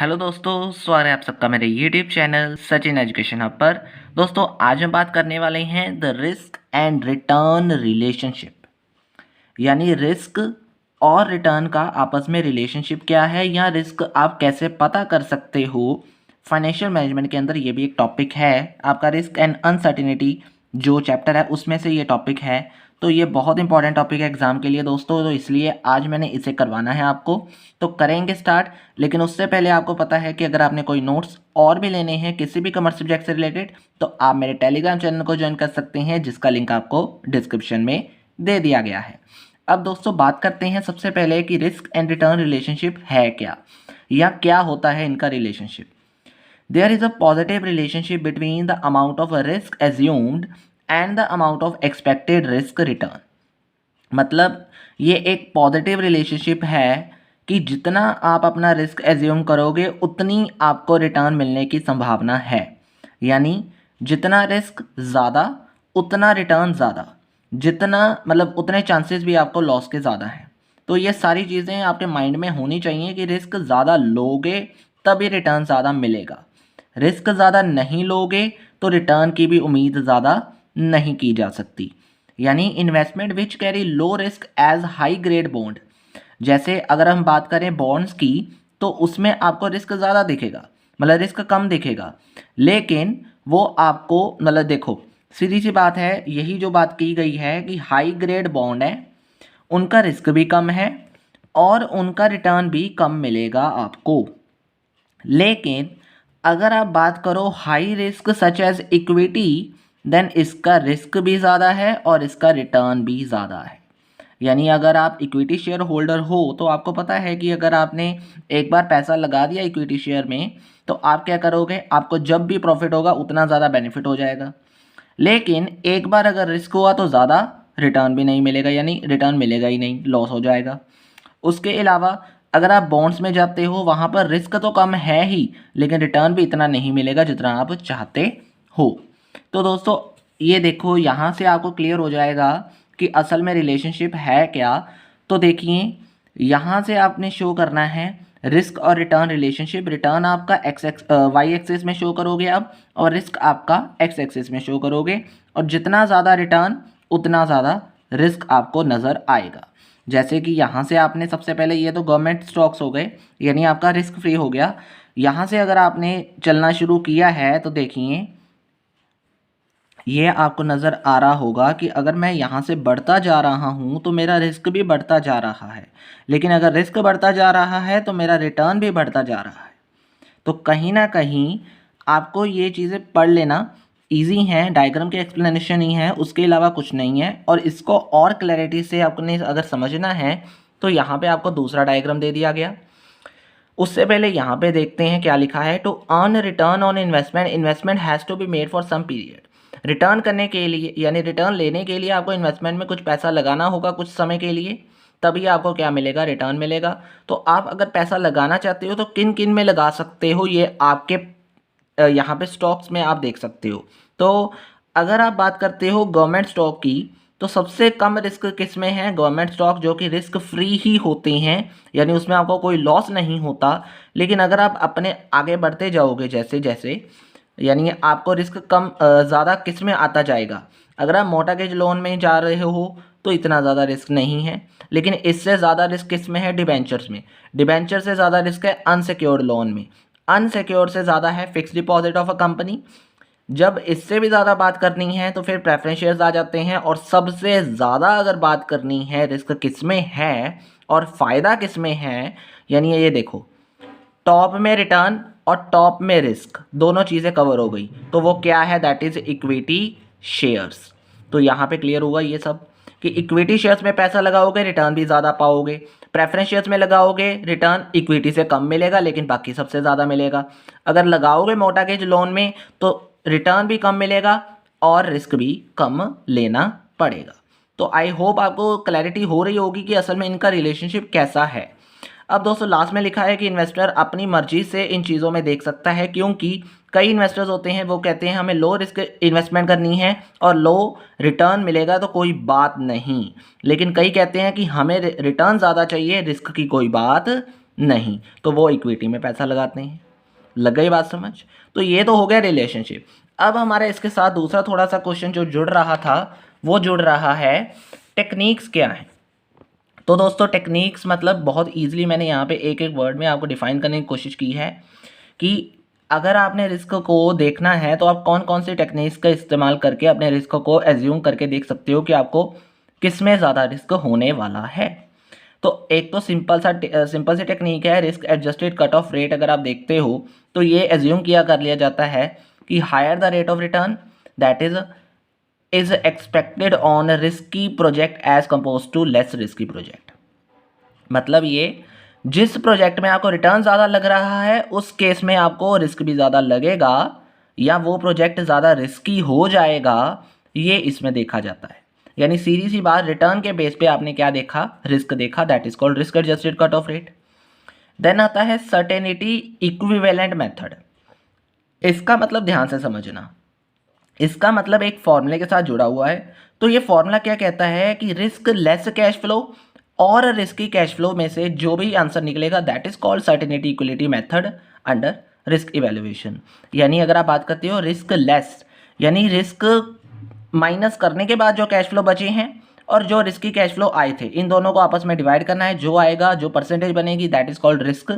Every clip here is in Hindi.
हेलो दोस्तों, स्वागत है आप सबका मेरे YouTube channel Sachin education hub पर। दोस्तों, आज हम बात करने वाले हैं the risk and return relationship, यानी रिस्क और रिटर्न का आपस में रिलेशनशिप क्या है या रिस्क आप कैसे पता कर सकते हो। फाइनेंशियल मैनेजमेंट के अंदर ये भी एक टॉपिक है आपका, रिस्क एंड अनसर्टिनिटी जो चैप्टर है उसमें से ये टॉपिक है। तो ये बहुत इंपॉर्टेंट टॉपिक है एग्जाम के लिए दोस्तों, तो इसलिए आज मैंने इसे करवाना है आपको। तो करेंगे स्टार्ट, लेकिन उससे पहले आपको पता है कि अगर आपने कोई नोट्स और भी लेने हैं किसी भी कॉमर्स सब्जेक्ट से रिलेटेड, तो आप मेरे टेलीग्राम चैनल को ज्वाइन कर सकते हैं, जिसका लिंक आपको डिस्क्रिप्शन में दे दिया गया है। अब दोस्तों बात करते हैं सबसे पहले कि रिस्क एंड रिटर्न रिलेशनशिप है क्या, या क्या होता है इनका relationship. There is a positive relationship between the amount of risk assumed and the amount of expected risk return. मतलब ये एक पॉजिटिव रिलेशनशिप है कि जितना आप अपना रिस्क एज्यूम करोगे उतनी आपको रिटर्न मिलने की संभावना है। यानी जितना रिस्क ज़्यादा उतना रिटर्न ज़्यादा, जितना मतलब उतने चांसेस भी आपको लॉस के ज़्यादा हैं। तो ये सारी चीज़ें आपके माइंड में होनी चाहिए कि रिस्क ज़्यादा लोगे तभी रिटर्न ज़्यादा मिलेगा, रिस्क ज़्यादा नहीं लोगे तो रिटर्न की भी उम्मीद ज़्यादा नहीं की जा सकती। यानी investment which carry low risk as high grade bond, जैसे अगर हम बात करें बॉन्ड्स की तो उसमें आपको रिस्क ज़्यादा दिखेगा, मतलब रिस्क कम दिखेगा, लेकिन वो आपको मतलब देखो सीधी सी बात है, यही जो बात की गई है कि हाई ग्रेड बॉन्ड है उनका रिस्क भी कम है और उनका रिटर्न भी कम मिलेगा आपको। लेकिन अगर आप बात करो high risk such as equity, then इसका रिस्क भी ज़्यादा है और इसका रिटर्न भी ज़्यादा है। यानी अगर आप इक्विटी शेयर होल्डर हो तो आपको पता है कि अगर आपने एक बार पैसा लगा दिया इक्विटी शेयर में तो आप क्या करोगे, आपको जब भी प्रॉफिट होगा उतना ज़्यादा बेनिफिट हो जाएगा। लेकिन एक बार अगर रिस्क हुआ तो ज़्यादा रिटर्न भी नहीं मिलेगा, यानी रिटर्न मिलेगा ही नहीं, लॉस हो जाएगा। उसके अलावा अगर आप बॉन्ड्स में जाते हो वहाँ पर रिस्क तो कम है ही, लेकिन रिटर्न भी इतना नहीं मिलेगा जितना आप चाहते हो। तो दोस्तों ये देखो, यहाँ से आपको क्लियर हो जाएगा कि असल में रिलेशनशिप है क्या। तो देखिए यहाँ से आपने शो करना है रिस्क और रिटर्न रिलेशनशिप। रिटर्न आपका वाई एक्सिस में शो करोगे आप, और रिस्क आपका एक्स एक्सिस में शो करोगे, और जितना ज़्यादा रिटर्न उतना ज़्यादा रिस्क आपको नज़र आएगा। जैसे कि यहाँ से आपने सबसे पहले, ये तो गवर्नमेंट स्टॉक्स हो गए, यानी आपका रिस्क फ्री हो गया। यहाँ से अगर आपने चलना शुरू किया है तो देखिए ये आपको नज़र आ रहा होगा कि अगर मैं यहाँ से बढ़ता जा रहा हूँ तो मेरा रिस्क भी बढ़ता जा रहा है, लेकिन अगर रिस्क बढ़ता जा रहा है तो मेरा रिटर्न भी बढ़ता जा रहा है। तो कहीं ना कहीं आपको ये चीज़ें पढ़ लेना इजी है, डायग्राम के एक्सप्लेनेशन ही है, उसके अलावा कुछ नहीं है। और इसको और क्लैरिटी से आपने अगर समझना है तो यहाँ पे आपको दूसरा डायग्राम दे दिया गया। उससे पहले यहाँ पे देखते हैं क्या लिखा है। To earn return on investment, investment has to be made for some period. Return करने के लिए यानी रिटर्न लेने के लिए आपको इन्वेस्टमेंट में कुछ पैसा लगाना होगा कुछ समय के लिए, तभी आपको क्या मिलेगा, रिटर्न मिलेगा। तो आप अगर पैसा लगाना चाहते हो तो किन किन में लगा सकते हो, ये आपके यहाँ पे स्टॉक्स में आप देख सकते हो। तो अगर आप बात करते हो गवर्नमेंट स्टॉक की तो सबसे कम रिस्क किस में है, गवर्नमेंट स्टॉक, जो कि रिस्क फ्री ही होते हैं, यानी उसमें आपको कोई लॉस नहीं होता। लेकिन अगर आप अपने आगे बढ़ते जाओगे जैसे जैसे, यानी आपको रिस्क कम ज़्यादा किस में आता जाएगा। अगर आप मोर्टगेज लोन में जा रहे हो तो इतना ज़्यादा रिस्क नहीं है, लेकिन इससे ज़्यादा रिस्क किस में है, डिबेंचर्स में। डिबेंचर से ज़्यादा रिस्क है अनसिक्योर्ड लोन में। अनसिक्योर्ड से ज़्यादा है fix deposit of a company. जब इससे भी ज़्यादा बात करनी है तो फिर प्रेफरेंस शेयर्स आ जाते हैं। और सबसे ज़्यादा अगर बात करनी है रिस्क किस में है और फ़ायदा किस में है, यानी ये देखो टॉप में रिटर्न और टॉप में रिस्क दोनों चीज़ें कवर हो गई। तो वो क्या है, दैट इज़ इक्विटी शेयर्स। तो यहाँ पे क्लियर हुआ ये सब कि इक्विटी शेयर्स में पैसा लगाओगे रिटर्न भी ज़्यादा पाओगे, प्रेफरेंस शेयर्स में लगाओगे रिटर्न इक्विटी से कम मिलेगा लेकिन बाकी सबसे ज़्यादा मिलेगा। अगर लगाओगे मोर्टगेज लोन में तो रिटर्न भी कम मिलेगा और रिस्क भी कम लेना पड़ेगा। तो आई होप आपको क्लैरिटी हो रही होगी कि असल में इनका रिलेशनशिप कैसा है। अब दोस्तों लास्ट में लिखा है कि इन्वेस्टर अपनी मर्जी से इन चीज़ों में देख सकता है, क्योंकि कई इन्वेस्टर्स होते हैं वो कहते हैं हमें लो रिस्क इन्वेस्टमेंट करनी है और लो रिटर्न मिलेगा तो कोई बात नहीं, लेकिन कई कहते हैं कि हमें रिटर्न ज़्यादा चाहिए, रिस्क की कोई बात नहीं, तो वो इक्विटी में पैसा लगाते हैं। लग गई बात समझ? तो ये तो हो गया रिलेशनशिप। अब हमारे इसके साथ दूसरा थोड़ा सा क्वेश्चन जो जुड़ रहा था वो जुड़ रहा है टेक्निक्स क्या है। तो दोस्तों टेक्निक्स मतलब बहुत ईजिली मैंने यहाँ पे एक एक वर्ड में आपको डिफाइन करने की कोशिश की है कि अगर आपने रिस्क को देखना है तो आप कौन कौन सी टेक्निक्स का इस्तेमाल करके अपने रिस्क को एज्यूम करके देख सकते हो कि आपको किस में ज़्यादा रिस्क होने वाला है। तो एक तो सिंपल सी टेक्निक है risk adjusted cut off rate. अगर आप देखते हो तो ये एज्यूम किया कर लिया जाता है कि higher the rate of return that is expected on risky project as compose to less risky project. मतलब ये जिस प्रोजेक्ट में आपको रिटर्न ज़्यादा लग रहा है उस केस में आपको रिस्क भी ज़्यादा लगेगा या वो प्रोजेक्ट ज़्यादा रिस्की हो जाएगा, ये इसमें देखा जाता है। यानी सीधी सी बात, रिटर्न के बेस पे आपने क्या देखा, रिस्क देखा, that is called risk adjusted cut off rate. Then आता है सर्टेनिटी इक्विवेलेंट मेथड। इसका मतलब ध्यान से समझना, इसका मतलब एक फॉर्मूले के साथ जुड़ा हुआ है। तो ये फॉर्मूला क्या कहता है कि रिस्क लेस कैश फ्लो और रिस्की कैश फ्लो में से जो भी आंसर निकलेगा that is called certainty equality method under risk evaluation. यानी अगर आप बात करते हो रिस्क लेस यानी रिस्क माइनस करने के बाद जो कैश फ्लो बचे हैं और जो रिस्की कैश फ्लो आए थे, इन दोनों को आपस में डिवाइड करना है। जो आएगा, जो परसेंटेज बनेगी दैट इज कॉल्ड रिस्क,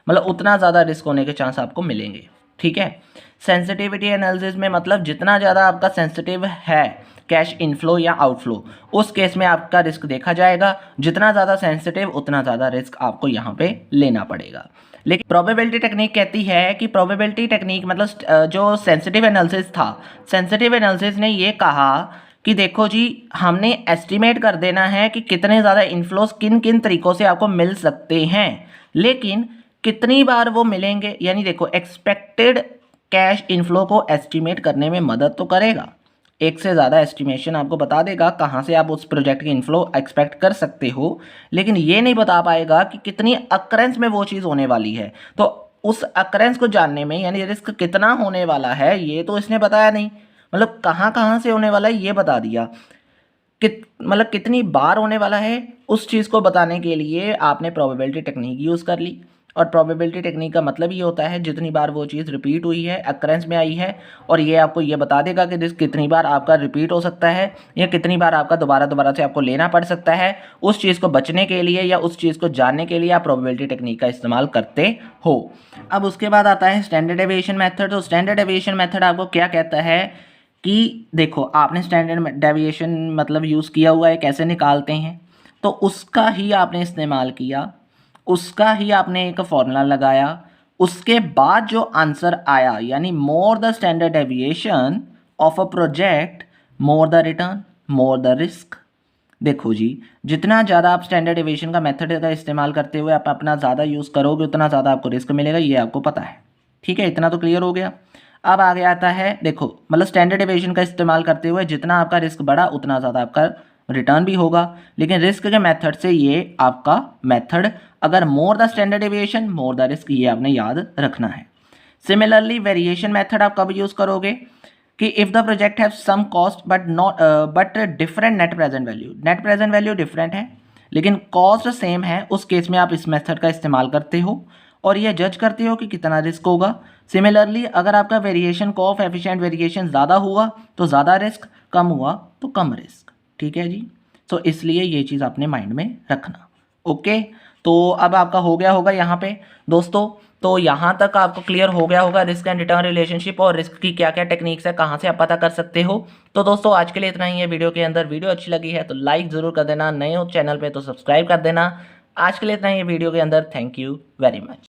मतलब उतना ज़्यादा रिस्क होने के चांस आपको मिलेंगे। ठीक है। सेंसिटिविटी एनालिसिस में मतलब जितना ज़्यादा आपका सेंसिटिव है कैश इनफ्लो या आउटफ्लो, उस केस में आपका रिस्क देखा जाएगा। जितना ज़्यादा सेंसिटिव उतना ज़्यादा रिस्क आपको यहाँ पे लेना पड़ेगा। लेकिन प्रोबेबिलिटी टेक्निक कहती है कि प्रोबेबिलिटी टेक्निक मतलब जो सेंसिटिव एनालिसिस था, सेंसिटिव एनालिसिस ने ये कहा कि देखो जी, हमने एस्टिमेट कर देना है कि कितने ज़्यादा इनफ्लोस किन किन तरीक़ों से आपको मिल सकते हैं, लेकिन कितनी बार वो मिलेंगे, यानी देखो एक्सपेक्टेड कैश इनफ्लो को एस्टिमेट करने में मदद तो करेगा। एक से ज़्यादा एस्टिमेशन आपको बता देगा कहाँ से आप उस प्रोजेक्ट की इनफ्लो एक्सपेक्ट कर सकते हो, लेकिन ये नहीं बता पाएगा कि कितनी अकरेंस में वो चीज़ होने वाली है। तो उस अकरेंस को जानने में यानी रिस्क कितना होने वाला है ये तो इसने बताया नहीं, मतलब कहाँ कहाँ से होने वाला है ये बता दिया। मतलब कितनी बार होने वाला है उस चीज़ को बताने के लिए आपने प्रोबेबिलिटी टेक्निक यूज़ कर ली। और प्रोबेबिलिटी टेक्निक का मतलब ये होता है जितनी बार वो चीज़ रिपीट हुई है, अकरेंस में आई है, और ये आपको ये बता देगा कि रिस्क कितनी बार आपका रिपीट हो सकता है या कितनी बार आपका दोबारा से आपको लेना पड़ सकता है। उस चीज़ को बचने के लिए या उस चीज़ को जानने के लिए आप प्रोबेबिलिटी टेक्निक का इस्तेमाल करते हो। अब उसके बाद आता है स्टैंडर्ड डेविएशन मेथड। तो स्टैंडर्ड डेविएशन मेथड आपको क्या कहता है कि देखो आपने स्टैंडर्ड डेविएशन मतलब यूज़ किया हुआ है, कैसे निकालते हैं, तो उसका ही आपने इस्तेमाल किया, उसका ही आपने एक फॉर्मूला लगाया, उसके बाद जो आंसर आया यानी more the standard deviation of a project more the return more the risk. देखो जी, जितना ज़्यादा आप स्टैंडर्ड डेविएशन का मेथड का इस्तेमाल करते हुए आप अपना ज़्यादा यूज़ करोगे उतना ज़्यादा आपको रिस्क मिलेगा, ये आपको पता है। ठीक है, इतना तो क्लियर हो गया। अब आगे आता है देखो, मतलब स्टैंडर्ड डेविएशन का इस्तेमाल करते हुए जितना आपका रिस्क बढ़ा उतना ज़्यादा आपका रिटर्न भी होगा, लेकिन रिस्क के मेथड से ये आपका मेथड अगर more the standard deviation more the risk, ये आपने याद रखना है। सिमिलरली वेरिएशन मेथड आप कब यूज़ करोगे कि if the project have some cost but different net present value, net present value different है लेकिन कॉस्ट सेम है, उस केस में आप इस मेथड का इस्तेमाल करते हो और ये जज करते हो कि कितना रिस्क होगा। सिमिलरली अगर आपका वेरिएशन कोएफिशिएंट वेरिएशन ज़्यादा हुआ तो ज़्यादा रिस्क, कम हुआ तो कम रिस्क। ठीक है जी, तो इसलिए ये चीज़ आपने माइंड में रखना। ओके, तो अब आपका हो गया होगा यहाँ पे दोस्तों, तो यहाँ तक आपको क्लियर हो गया होगा रिस्क एंड रिटर्न रिलेशनशिप और रिस्क की क्या क्या टेक्निक्स है, कहाँ से आप पता कर सकते हो। तो दोस्तों आज के लिए इतना ही है वीडियो के अंदर। वीडियो अच्छी लगी है तो लाइक ज़रूर कर देना, नए हो चैनल पे तो सब्सक्राइब कर देना। आज के लिए इतना ही है वीडियो के अंदर। Thank you very much.